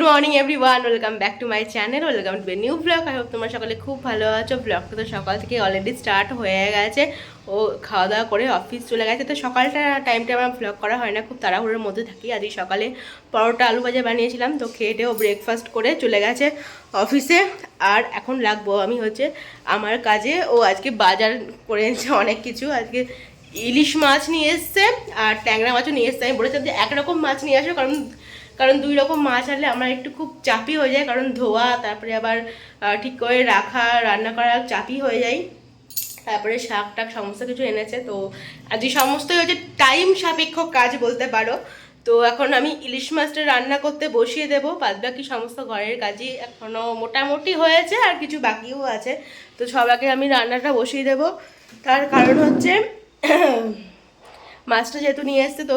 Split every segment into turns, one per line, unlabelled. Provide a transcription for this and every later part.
Good morning everyone, welcome back to my channel, welcome to a new blog. I hope তোমরা সকালে খুব ভালো আছো। ব্লগটা তো সকাল থেকে অলরেডি স্টার্ট হয়ে গেছে। ও খাওয়া দাওয়া করে অফিস চলে গেছে, তো সকালটা টাইমটা আমার ব্লগ করা হয় না, খুব তাড়াহুড়োর মধ্যে থাকি। আজকে সকালে পরোটা আলু ভাজা বানিয়েছিলাম, তো খেয়ে ও ব্রেকফাস্ট করে চলে গেছে অফিসে। আর এখন লাগবো আমি হচ্ছে আমার কাজে। ও আজকে বাজার করে এনেছে অনেক কিছু। আজকে ইলিশ মাছ নিয়ে এসছে আর ট্যাংরা মাছও নিয়ে এসছে। আমি বলেছিলাম যে একরকম মাছ নিয়ে আসো, কারণ কারণ দুই রকম মাছ আনলে আমার একটু খুব চাপই হয়ে যায়, কারণ ধোয়া তারপরে আবার ঠিক করে রাখা রান্না করা চাপই হয়ে যায়। তারপরে শাক টাক সমস্ত কিছু এনেছে, তো আজকে সমস্তই হচ্ছে টাইম সাপেক্ষ কাজ বলতে পারো। তো এখন আমি ইলিশ মাছটা রান্না করতে বসিয়ে দেবো। বাদ বাকি সমস্ত ঘরের কাজই এখনও মোটামুটি হয়েছে, আর কিছু বাকিও আছে। তো সবাইকে আমি রান্নাটা বসিয়ে দেবো। তার কারণ হচ্ছে মাছটা যেহেতু নিয়ে এসছে, তো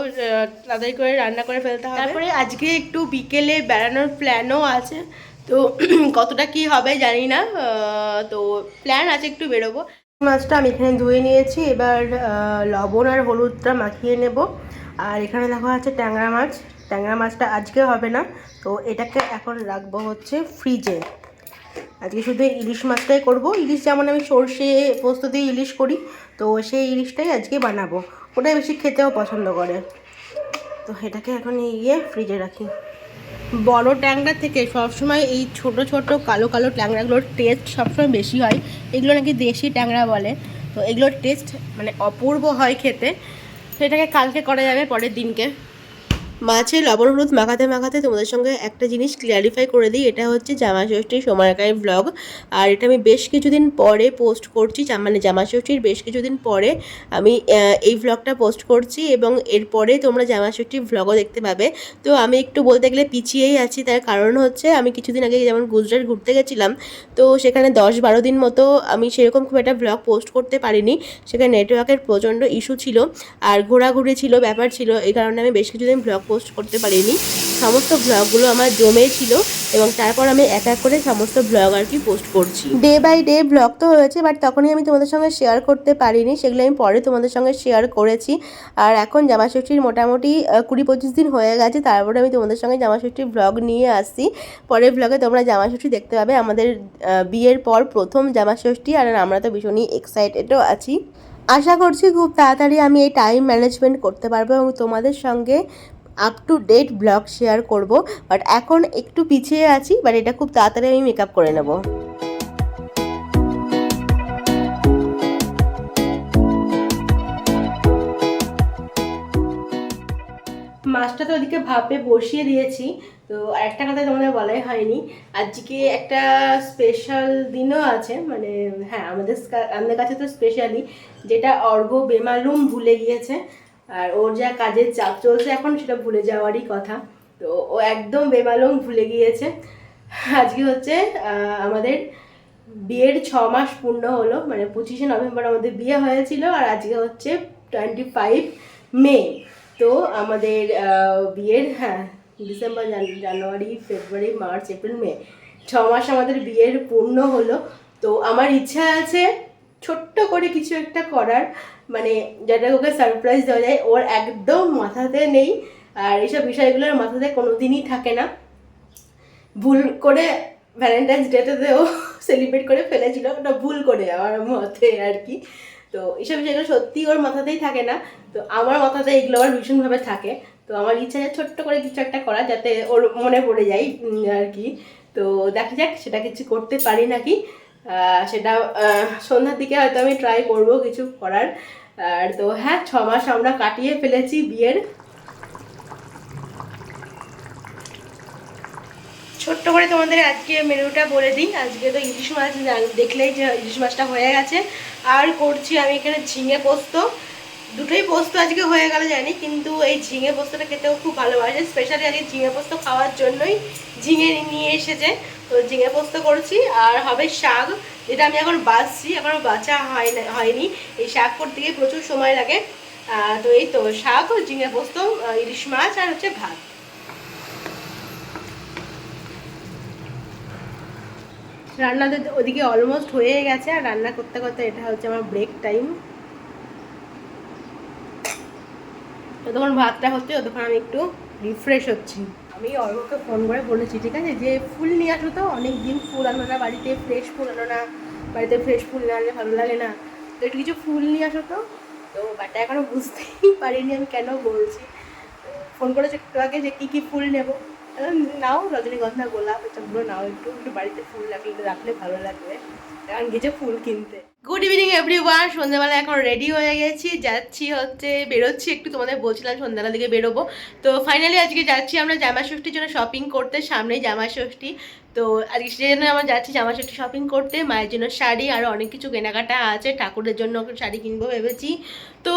তাড়াতাড়ি করে রান্না করে ফেলতে হবে। তারপরে আজকে একটু বিকেলে বেড়ানোর প্ল্যানও আছে, তো কতটা কি হবে জানি না। তো প্ল্যান আছে একটু বেরোবো। মাছটা আমি এখানে ধুয়ে নিয়েছি, এবার লবণ আর হলুদটা মাখিয়ে নেব। আর এখানে দেখা আছে ট্যাংরা মাছ। ট্যাংরা মাছটা আজকে হবে না, তো এটাকে এখন রাখবো হচ্ছে ফ্রিজে। আজকে শুধু ইলিশ মাছটাই করব। ইলিশ যেমন আমি সর্ষে পোস্ত দিয়ে ইলিশ করি, তো সেই ইলিশটাই আজকে বানাবো। ওটাই বেশি খেতেও পছন্দ করে, তো এটাকে এখন নিয়ে ফ্রিজে রাখি। বড় ট্যাংরা থেকে সবসময় এই ছোট ছোট কালো কালো ট্যাংরাগুলোর টেস্ট সবসময় বেশি হয়। এগুলো নাকি দেশি ট্যাংরা বলে, তো এগুলোর টেস্ট মানে অপূর্ব হয় খেতে। সেটাকে কালকে করা যাবে, পরের দিনকে। মাছে লবণ হলুদ মাখাতে মাখাতে তোমাদের সঙ্গে একটা জিনিস ক্লিয়ারিফাই করে দিই। এটা হচ্ছে জামা ষষ্ঠীর সময়কার ব্লগ, আর এটা আমি বেশ কিছুদিন পরে পোস্ট করছি। মানে জামা ষষ্ঠীর বেশ কিছুদিন পরে আমি এই ব্লগটা পোস্ট করছি, এবং এরপরে তোমরা জামা ষষ্ঠীর ব্লগও দেখতে পাবে। তো আমি একটু বলতে গেলে পিছিয়েই আছি, তার কারণ হচ্ছে আমি কিছুদিন আগে যেমন গুজরাট ঘুরতে গেছিলাম, তো সেখানে 10-12 দিন মতো আমি সেরকম খুব একটা ব্লগ পোস্ট করতে পারিনি। সেখানে নেটওয়ার্কের প্রচণ্ড ইস্যু ছিল, আর ঘোরাঘুরি ছিল, ব্যাপার ছিল, এই কারণে আমি বেশ কিছুদিন ব্লগ পোস্ট করতে পারিনি। সমস্ত ব্লগগুলো আমার জমে ছিল, এবং তারপর আমি এক এক করে সমস্ত ব্লগ আর কি পোস্ট করছি। ডে বাই ডে ব্লগ তো হয়েছে, বাট তখনই আমি তোমাদের সঙ্গে শেয়ার করতে পারিনি, সেগুলো আমি পরে তোমাদের সঙ্গে শেয়ার করেছি। আর এখন জামা ষষ্ঠীর মোটামুটি 20-25 দিন হয়ে গেছে, তারপরে আমি তোমাদের সঙ্গে জামা ষষ্ঠীর ব্লগ নিয়ে আসছি। পরের ব্লগে তোমরা জামা ষষ্ঠী দেখতে পাবে, আমাদের বিয়ের পর প্রথম জামা ষষ্ঠী, আর আমরা তো ভীষণই এক্সাইটেডও আছি। আশা করছি খুব তাড়াতাড়ি আমি এই টাইম ম্যানেজমেন্ট করতে পারবো এবং তোমাদের সঙ্গে up to date blog share করব। বাট এখন একটু পিছিয়ে আছি, বাট এটা খুব তাড়াতাড়ি আমি মেকআপ করে নেব। মাছটা তো ওদিকে ভাপে বসিয়ে দিয়েছি। তো আরেকটা কথা তোমাদের বলাই হয়নি, আজকে একটা স্পেশাল দিনও আছে। মানে হ্যাঁ, আমাদের কাছে তো স্পেশালি, যেটা অর্ঘ্য বেমালুম ভুলে গিয়েছে। আর ওর যা কাজের চাপ চলছে এখন, সেটা ভুলে যাওয়ারই কথা। তো ও একদম বেমালুম ভুলে গিয়েছে। আজকে হচ্ছে আমাদের বিয়ের 6 মাস পূর্ণ হলো। মানে 25শে নভেম্বর আমাদের বিয়ে হয়েছিল, আর আজকে হচ্ছে 25 মে। তো আমাদের বিয়ের, হ্যাঁ, ডিসেম্বর, জানুয়ারি, ফেব্রুয়ারি, মার্চ, এপ্রিল, মে, 6 মাস আমাদের বিয়ের পূর্ণ হলো। তো আমার ইচ্ছা আছে ছোট্ট করে কিছু একটা করার, মানে যেটা ওকে সারপ্রাইজ দেওয়া যায়। ওর একদম মাথাতে নেই, আর এইসব বিষয়গুলোর মাথাতে কোনো দিনই থাকে না। ভুল করে ভ্যালেন্টাইন্স ডেতেও সেলিব্রেট করে ফেলেছিল, ওটা ভুল করে আমার মতে আর কি। তো এইসব বিষয়গুলো সত্যি ওর মাথাতেই থাকে না, তো আমার মাথাতে এগুলো আবার ভীষণভাবে থাকে। তো আমার ইচ্ছা আছে ছোট্ট করে কিছু একটা করা, যাতে ওর মনে পড়ে যায় আর কি। তো দেখা যাক সেটা কিছু করতে পারি নাকি। সেটা সন্ধ্যার দিকে হয়তো আমি ট্রাই করব কিছু করার। আর তো হ্যাঁ, 6 মাস আমরা কাটিয়ে ফেলেছি বিয়ের। ছোট্ট করে তোমাদের আজকে মেনুটা বলে দিই। আজকে তো ইলিশ মাছ, দেখলেই যে ইলিশ মাছটা হয়ে গেছে। আর করছি আমি এখানে ঝিঙে পোস্ত। দুটোই পোস্ত আজকে হয়ে গেল জানি, কিন্তু এই ঝিঙে পোস্তটা খেতেও খুব ভালোবাসে। স্পেশালি আজকে ঝিঙে পোস্ত খাওয়ার জন্যই ঝিঙে নিয়ে এসেছে, তো ঝিঙে পোস্ত করছি। আর হবে শাক, যেটা আমি এখন বাছছি, এখনও বাছা হয়নি। এই শাক করতে গিয়ে প্রচুর সময় লাগে। তো এই তো শাক, ঝিঙে পোস্ত, ইলিশ মাছ, আর হচ্ছে ভাত। রান্নাতে ওদিকে অলমোস্ট হয়ে গেছে, আর রান্না করতে করতে এটা হচ্ছে আমার ব্রেক টাইম। যতক্ষণ ভাতটা হচ্ছে ততক্ষণ আমি একটু রিফ্রেশ হচ্ছি। আমি অর্ঘকে ফোন করে বলেছি, ঠিক আছে, যে ফুল নিয়ে আসো তো, অনেক দিন ফুল আনো না বাড়িতে, ফ্রেশ ফুল আনো না বাড়িতে, ফ্রেশ ফুল না আনলে ভালো লাগে না, তো একটু কিছু ফুল নিয়ে আসো তো। তো বাটা এখনও বুঝতেই পারিনি আমি কেন বলছি। ফোন করেছে একটু আগে যে কী কী ফুল নেবো, নাও রজনীগন্ধা, গোলাপ, এসবগুলো নাও, একটু একটু বাড়িতে ফুল রাখলে ভালো লাগবে, এখন গেছে ফুল কিনতে। গুড ইভিনিং এভরিওয়ান, সন্ধ্যাবেলা এখন রেডি হয়ে গেছি, যাচ্ছি হচ্ছে, বেরোচ্ছি একটু, তোমাদের বলছিলাম সন্ধ্যাবেলা দিকে বেরোবো। তো ফাইনালি আজকে যাচ্ছি আমরা জামা ষষ্ঠীর জন্য শপিং করতে, সামনেই জামা ষষ্ঠী। তো আজকে সেই জন্য আমরা যাচ্ছি জামা ষষ্ঠী শপিং করতে, মায়ের জন্য শাড়ি আরও অনেক কিছু কেনাকাটা আছে, ঠাকুরের জন্য শাড়ি কিনবো ভেবেছি। তো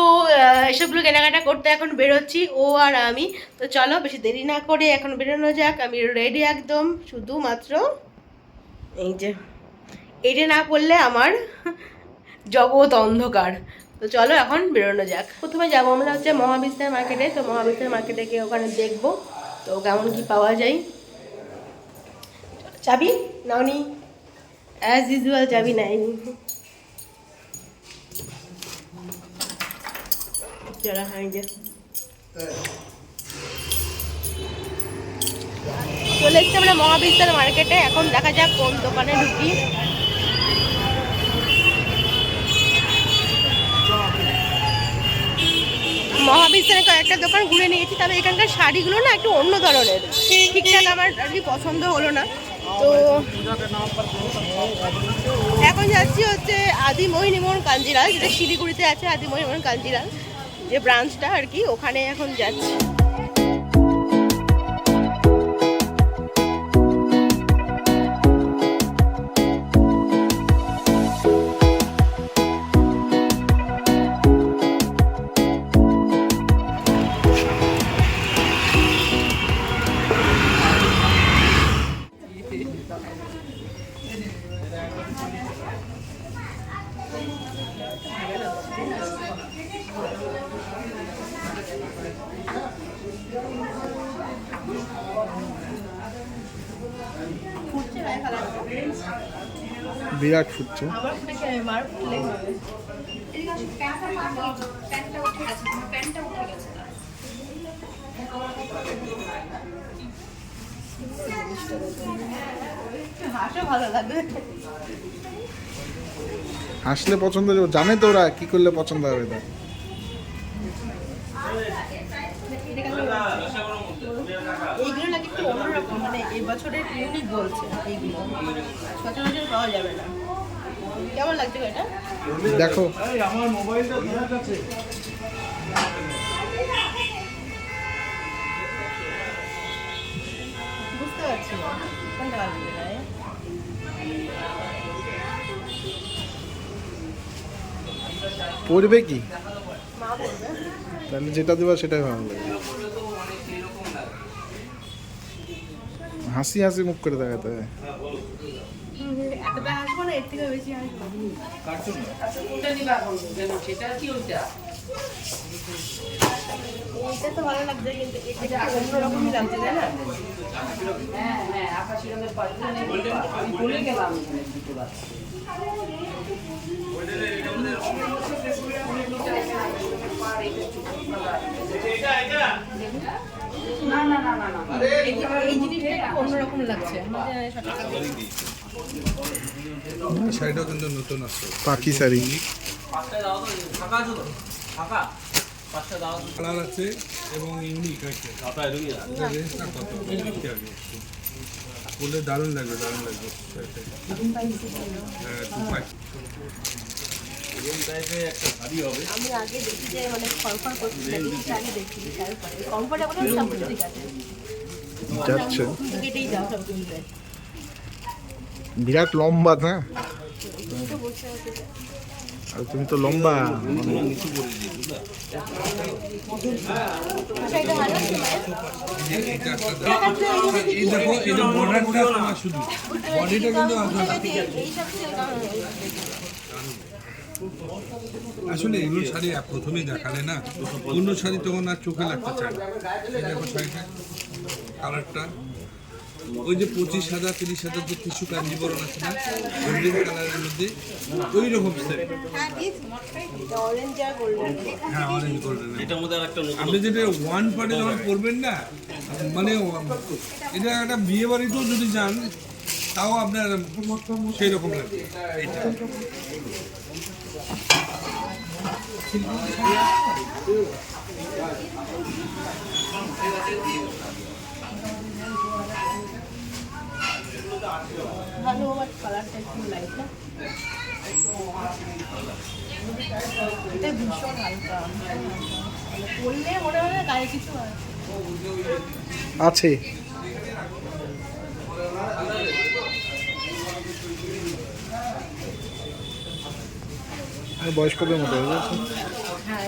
এসবগুলো কেনাকাটা করতে এখন বেরোচ্ছি ও আর আমি। তো চলো বেশি দেরি না করে এখন বেরোনো যাক। আমি রেডি একদম, শুধুমাত্র এই যে এইটা না করলে আমার জগৎ অন্ধকার। তো চলো এখন বেরোনো যাক। প্রথমে যাবো আমরা হচ্ছে মহাবিস্তার মার্কেটে। তো মহাবিস্তার মার্কেটে গিয়ে ওখানে দেখবো তো কেমন কি পাওয়া যায়। চাবি নাওনি? অ্যাজ ইউজুয়াল চাবি নেয়নি। চলো হ্যাঁ, যে চলে এসছি আমরা মহাবিস্তার মার্কেটে। এখন দেখা যাক কোন দোকানে ঢুকি। মহাবিস্তারে কয়েকটা দোকান ঘুরে নিয়েছি, তবে এখানকার শাড়িগুলো না একটু অন্য ধরনের, ঠিকঠাক আমার আর কি পছন্দ হলো না। তো এখন যাচ্ছি হচ্ছে আদি মোহিনীমোহন কাঞ্জিলাল, যেটা শিলিগুড়িতে আছে, আদি মোহিনীমোহন কাঞ্জিলাল যে ব্রাঞ্চটা আর কি, ওখানে এখন যাচ্ছি।
বিরাট ফুটছে। হাসলে পছন্দ, জানে তো ওরা কি করলে পছন্দ হবে তার।
এইগুলো নাকি একটু অন্যরকম, মানে এই বছরের ইউনিক বলছে, এইগুলো সচরাচর পাওয়া যাবে না। কেমন লাগছে এটা?
দেখো
আমার মোবাইলটা তোমার কাছে।
বুঝতে পারছি না কোনটা লাগবে।
পড়বে কি?
মা বলবে
তাহলে যেটা দেবা সেটাই ভালো লাগবে। হাসি হাসি মুখ করে দেখাতে হয়।
এতটা হাসবো না, এর থেকে বেশি হাসবো। এইটা তো ভালো লাগছে, কিন্তু এটা অন্যরকমই লাগছে, তাই না? এই জিনিসটা একটু অন্যরকম লাগছে।
শাড়িটাও কিন্তু নতুন আছে,
পাখি শাড়ি
কালার আছে এবং ইউনিক আছে। রেঞ্জটা কত বলে দারুণ লাগবে, দারুণ লাগবে।
আমি আগে দেখি যে মানে ফরফর করছি, শাড়ি দেখি, তারপরে কমফোর্টেবল সব ঠিক আছে
যাচ্ছে।
কেটেই যাও সব কিনতে।
বিরাট লম্বা না?
তুমি তো বসে আছো।
আর তুমি তো লম্বা।
আচ্ছা, এটা ভালো লাগছে মায়ের?
এই দেখো, এটা বর্ডারটা তোমার শুধু, বডিটা কিন্তু আসলে এগুলো শাড়ি প্রথমেই দেখালে না, অন্য শাড়ি তখন আর চোখে লাগতে চায় না। এই দেখো শাড়িটা, কালারটা ওই যে 25,000 30,000 যে কিছু কাঞ্জিবরণ আছে না গোল্ডেন কালারের মধ্যে ওই রকম সেট।
অরেঞ্জ আর গোল্ডেন।
হ্যাঁ অরেঞ্জ গোল্ডেন।
এটার মধ্যে আরেকটা নতুন
আপনি যেটা ওয়ান পার্টে যখন করবেন না, মানে এটা একটা বিয়ে বাড়িতেও যদি যান তাও আপনার সেই রকম লাগবে।
ভালো বাট কালারটা একটু লাইট না, এটা ভীষণ হালকা, পরলে মনে হয় না গায়ে কিছু
আছে। বয়স্কদের মতো হয়ে গেছে।
হ্যাঁ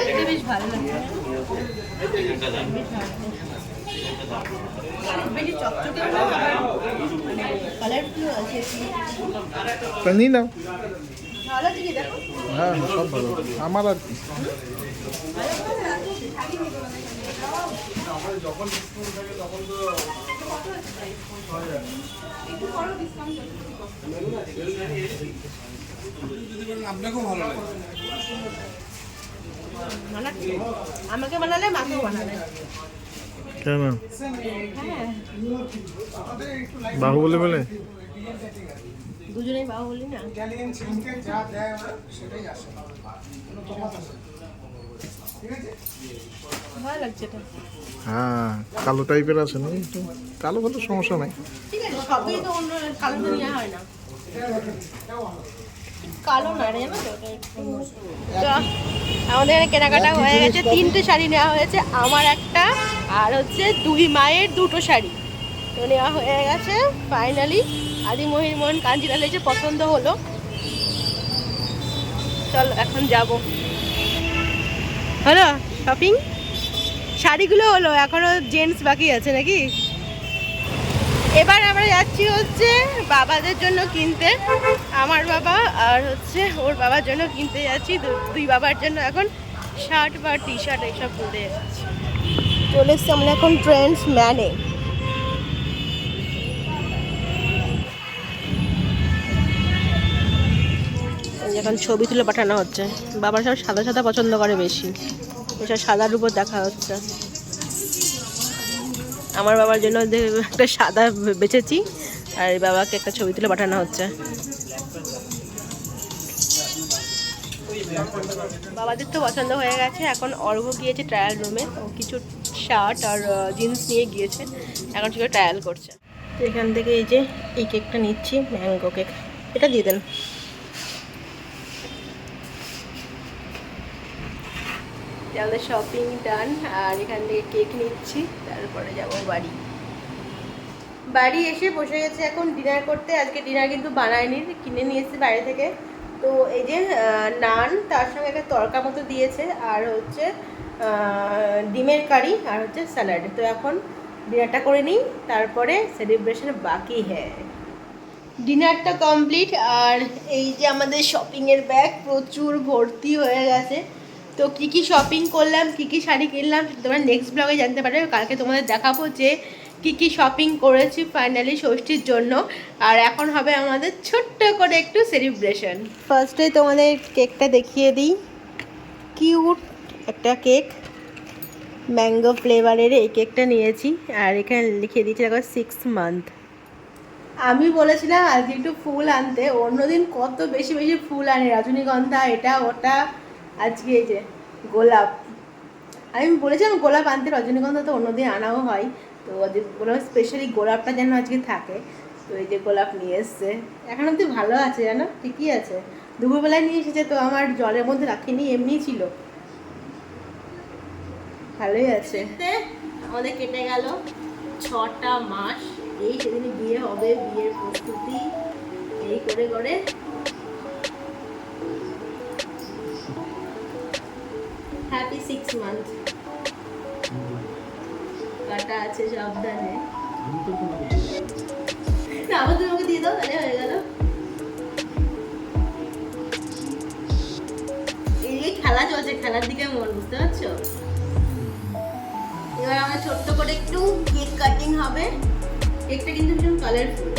এটা বেশ ভালো লাগছে, বেশি চকচকে না, মানে কালারফুল আছে।
তা নিয়ে নাও।
ভালো আছে কি দেখো,
হ্যাঁ সব ভালো, আমার আর কি।
আপনাকেও ভালো লাগে।
মানাচ্ছে, আমাকে বানালে মাকেও বানালে।
কেন
হ্যাঁ
বাহুবলী বলে?
দুজনেই বাবা বলি না, ভালো লাগছে এটা।
হ্যাঁ কালো টাইপের আছে না, একটু কালো কালো সমস্যা নাই।
ঠিক আছে, সবই তো অন্য কালো তো নেওয়া হয় না, কালো না রে না তো, আমাদের এখানে কেনাকাটা হয়ে গেছে। 3টে শাড়ি নেওয়া হয়েছে, আমার একটা আর হচ্ছে 2 মায়ের 2টো শাড়ি তো নেওয়া হয়ে গেছে ফাইনালি। আদি মোহন কাঞ্জিলাল এসে পছন্দ হলো, চল এখন যাব। হলো শপিং, শাড়িগুলো হলো, এখনো জেন্টস বাকি আছে নাকি। এবার আমরা যাচ্ছি হচ্ছে বাবাদের জন্য কিনতে, আমার বাবা আর হচ্ছে ওর বাবার জন্য কিনতে যাচ্ছি। দুই বাবার জন্য এখন শার্ট বা টি শার্ট এইসব কিনতে যাচ্ছি। চলে এসছি আমরা এখন ট্রেন্ডস ম্যানে। এখন ছবি তুলে পাঠানো হচ্ছে, বাবার সব সাদা সাদা পছন্দ করে বেশি, এসব সাদার উপর দেখা হচ্ছে। আমার বাবার জন্য একটা সাদা বেছেছি, আর বাবাকে একটা ছবি তুলে পাঠানো হচ্ছে। বাবাদের তো পছন্দ হয়ে গেছে, এখন অর্ঘ গিয়েছে ট্রায়াল রুমে, ও কিছু শার্ট আর জিন্স নিয়ে গিয়েছে, এখন সেটা ট্রায়াল করছে। তো এখান থেকে এই যে এই কেকটা নিচ্ছি, ম্যাঙ্গো কেক, এটা দিয়ে দেন। আমাদের শপিং ডান, আর এখান থেকে কেক নিচ্ছি, তারপরে যাব বাড়ি। বাড়ি এসে বসে গেছে এখন ডিনার করতে। আজকে ডিনার কিন্তু বানায়নি, কিনে নিয়ে এসেছি বাইরে থেকে। তো এই যে নান, তার সঙ্গে একটা তরকা মতো দিয়েছে, আর হচ্ছে ডিমের কারি, আর হচ্ছে স্যালাড। তো এখন ডিনারটা করে নিই, তারপরে সেলিব্রেশন বাকি। হ্যাঁ, ডিনারটা কমপ্লিট, আর এই যে আমাদের শপিংয়ের ব্যাগ প্রচুর ভর্তি হয়ে গেছে। তো কী কী শপিং করলাম, কী কী শাড়ি কিনলাম তোমরা নেক্সট ব্লগে জানতে পারবে। কালকে তোমাদের দেখাবো যে কী কী শপিং করেছি ফাইনালি ষষ্ঠীর জন্য। আর এখন হবে আমাদের ছোট্ট করে একটু সেলিব্রেশন। ফার্স্টে তোমাদের কেকটা দেখিয়ে দিই, কিউট একটা কেক, ম্যাঙ্গো ফ্লেভারের এই কেকটা নিয়েছি, আর এখানে লিখে দিয়েছি দেখো 6 মান্থ। আমি বলেছিলাম আজকে একটু ফুল আনতে, অন্যদিন কত বেশি বেশি ফুল আনে, রজনীগন্ধা এটা ওটা, আজকে এই যে গোলাপ। আমি বলেছিলাম গোলাপ আনতে, রজনীগন্ধা তো অন্যদিন আনাও হয়, তো বললাম স্পেশালি গোলাপটা যেন আজকে থাকে। তো এই যে গোলাপ নিয়ে এসছে, এখন অব্দি ভালো আছে জানো, ঠিকই আছে। দুপুরবেলায় নিয়ে এসেছে, তো আমার জলের মধ্যে রাখিনি, এমনি ছিল, ভালোই আছে। আমাদের কেটে গেল 6টা মাস, এই সেদিন বিয়ে হবে, বিয়ের প্রস্তুতি এই করে করে হ্যাপি 6 মান্থ। কাটা আছে সাবধানে, আবার তোমাকে দিয়ে দাও, তাহলে হয়ে গেল। এই খেলা চলছে, খেলার দিকে মন, বুঝতে পারছো? এবার আমার ছোট্ট করে একটু কেক কাটিং হবে। কেকটা কিন্তু ভীষণ কালারফুল,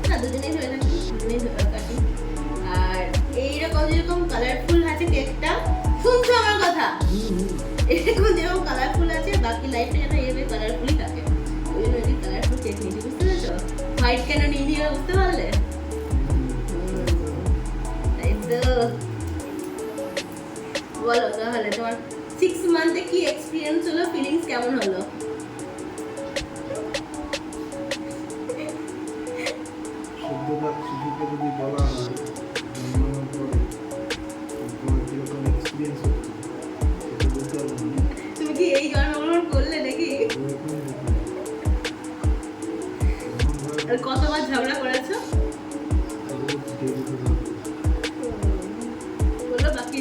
না দুজনেই হয়ে থাকে, দুজনেই কাটিং। আর এইরকম যেরকম কালারফুল আছে কেকটা, শুনছো আমার কথা, এরকম যেরকম কালারফুল আছে বাকি লাইফটা যেন এইভাবে কালারফুলই থাকে। ওই জন্য ওই কালারফুল কেক নিয়েছি, বুঝতে পেরেছো? হোয়াইট কেন নিয়ে নিয়ে বুঝতে পারলে? তাই তো। বলো তাহলে তোমার 6 মান্থে কি এক্সপিরিয়েন্স হলো, ফিলিংস কেমন হলো?
সদ্যজাত শিশুকে যদি বলা হয় জন্মানোর পরে তোমার কিরকম এক্সপিরিয়েন্স হচ্ছে সেটা বলতে পারবো না।
তুমি কি এই জন্মগ্রহণ করলে নাকি?
ওরকমই ব্যাপার। এমনভাবে
আর কতবার ঝগড়া করেছো?
রোজ ডেইলি করে
বলো বাকি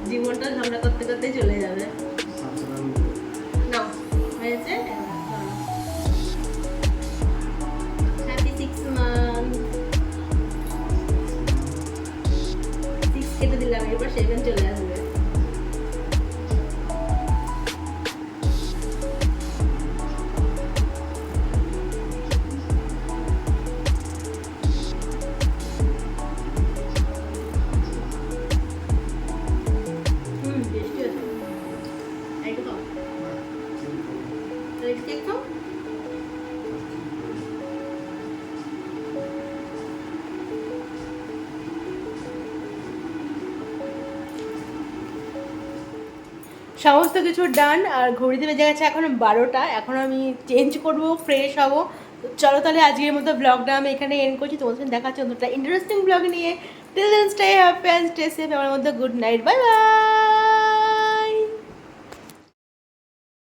জীবনটা ঝগড়া করতে করতে চলে যাবে।
সাঁতরানো
না হয়েছে। Happy 6 month. 6 কেটে দিলাম, এরপর 7 চলে আসবে। টেস্টি আছে। একটু খাও, একটু কেক খাও। সমস্ত কিছু ডান, আর ঘড়িতে বেজে গেছে এখন 12টা। এখন আমি চেঞ্জ করব, ফ্রেশ হব। তো চলো তাহলে আজকের মতো ব্লগটা আমি এখানে এন্ড করছি। তোমাদের সাথে দেখা হচ্ছে অন্তত ইন্টারেস্টিং ব্লগ নিয়ে। Till then stay happy and stay safe. আমার মধ্যে গুড নাইট, বাই বাই।